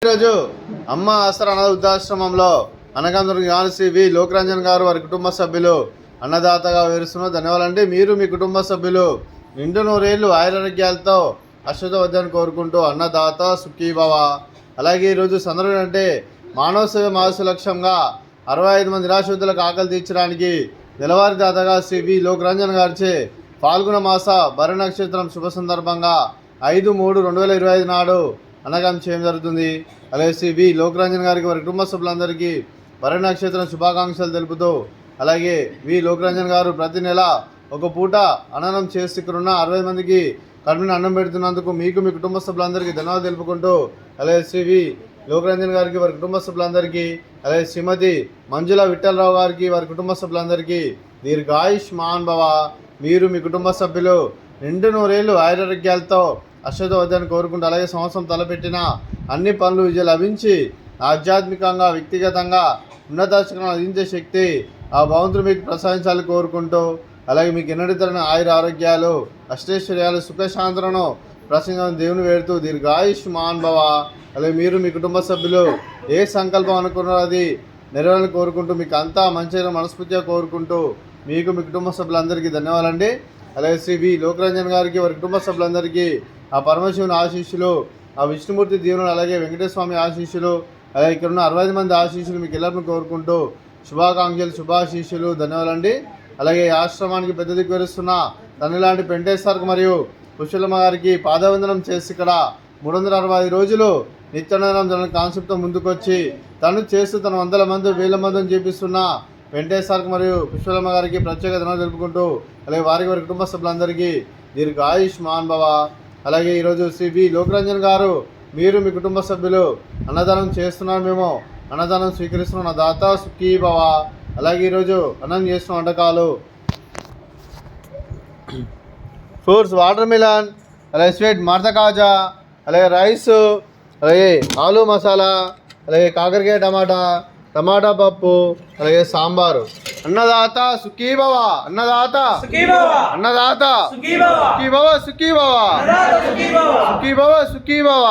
ఈరోజు అమ్మ ఆసరా అనాథ వృద్ధాశ్రమంలో అనగాంధ్ర శ్రీ వి లోకరంజన్ గారు వారి కుటుంబ సభ్యులు అన్నదాతగా వివరిస్తున్నారు. ధన్యవాదాలండి. మీరు మీ కుటుంబ సభ్యులు నిండు నూరేళ్లు ఆయురారోగ్యాలతో అశ్వతవద్దని కోరుకుంటూ అన్నదాత సుఖీభవ. అలాగే ఈరోజు సందర్భం అంటే మానవ సేవ మానసు లక్ష్యంగా 65 మంది నిరాశ్రితులకు ఆకలి తీర్చడానికి నెలవారీ దాతగా శ్రీ వి లోకరంజన్ గారిచే పాల్గొన మాస భరణి నక్షత్రం శుభ సందర్భంగా 5/3/2025 నాడు అన్నదానం చేయడం జరుగుతుంది. అలాగే శ్రీ వి లోకరంజన్ గారికి వారి కుటుంబ సభ్యులందరికీ భరణి నక్షత్రం శుభాకాంక్షలు తెలుపుతూ, అలాగే వి లోకరంజన్ గారు ప్రతి నెల ఒక పూట అన్నదానం చేసి ఇక్కడున్న 60 మందికి కడుపుని అన్నం పెడుతున్నందుకు మీకు మీ కుటుంబ సభ్యులందరికీ ధన్యవాదాలు తెలుపుకుంటూ, అలాగే శ్రీ వి లోకరంజన్ గారికి వారి కుటుంబ సభ్యులందరికీ, అలాగే శ్రీమతి మంజుల విఠలరావు గారికి వారి కుటుంబ సభ్యులందరికీ దీర్ఘాయుష్మాన్ భవ. మీరు మీ కుటుంబ సభ్యులు నిండు నూరేళ్లు ఆయురారోగ్యాలతో అశ్వతవద్దని కోరుకుంటూ, అలాగే సంవత్సరం తలపెట్టిన అన్ని పనులు విజయం లభించి ఆధ్యాత్మికంగా వ్యక్తిగతంగా ఉన్నతాశిఖరం అందించే శక్తి ఆ భగవంతుడు మీకు ప్రసాదించాలని కోరుకుంటూ, అలాగే మీకు ఎన్నడితరమైన ఆయుర ఆరోగ్యాలు అష్టైశ్వర్యాలు సుఖశాంతులను ప్రసంగం దేవుని వేడుతూ దీర్ఘాయుష్మాన్ భవ. అలాగే మీరు మీ కుటుంబ సభ్యులు ఏ సంకల్పం అనుకున్నారో అది నెరవేరాలని కోరుకుంటూ, మీకు అంతా మంచిగా మనస్ఫూర్తిగా కోరుకుంటూ, మీకు మీ కుటుంబ సభ్యులందరికీ ధన్యవాదాలండి. అలాగే శ్రీ వి లోకరంజన్ గారికి వారి కుటుంబ సభ్యులందరికీ ఆ పరమశివుని ఆశీస్సులు, ఆ విష్ణుమూర్తి దీవెనలు, అలాగే వెంకటేశ్వర స్వామి ఆశీస్సులు, అలాగే ఇక్కడ ఉన్న 65 మంది ఆశీస్సులు మీకు ಎಲ್ಲರನ್ನು కోరుకుంటూ శుభాకాంక్షలు శుభాశీస్సులు ధన్యవాదాలండి. అలాగే ఆశ్రమానికి పెద్ద దిక్కు వరుస్తున్న తల్లి లాంటి పెంటేశ్వర్కి మరియు పుష్పలమ్మ గారికి పాదవందనం చేసి ఇక్కడ 365 రోజులు నిత్యానందనం జన కాన్సెప్ట్తో ముందుకొచ్చి తను చేస్తూ తన 100 మంది 1000 మందిని చేపిస్తున్న వెంకటేశ్వర్కి మరియు పుష్పలమ్మ గారికి ప్రత్యేక ధన్యవాదాలు తెలుపుకుంటూ, అలాగే వారికి వారి కుటుంబ సభ్యులందరికీ దీర్ఘాయుష్మాన్ భవ. అలాగే ఈరోజు శ్రీ వి లోకరంజన్ గారు మీరు మీ కుటుంబ సభ్యులు అన్నదానం చేస్తున్నారు, మేము అన్నదానం స్వీకరిస్తున్నాం, నా దాత సుఖీ భవ. అలాగే ఈరోజు అన్నం చేస్తున్న వంటకాలు ఫ్రూట్స్ వాటర్ మిలన్, అలాగే స్వీట్ మర్ద కాజా, అలాగే రైస్, అలాగే ఆలు మసాలా, అలాగే కాకరకాయ టమాటా పప్పు, అలాగే సాంబారు. అన్నదాత సుఖీభవ, అన్నదాత అన్నదాత సుఖీభవ సుఖీభవ సుఖీభవ సుఖీభవ.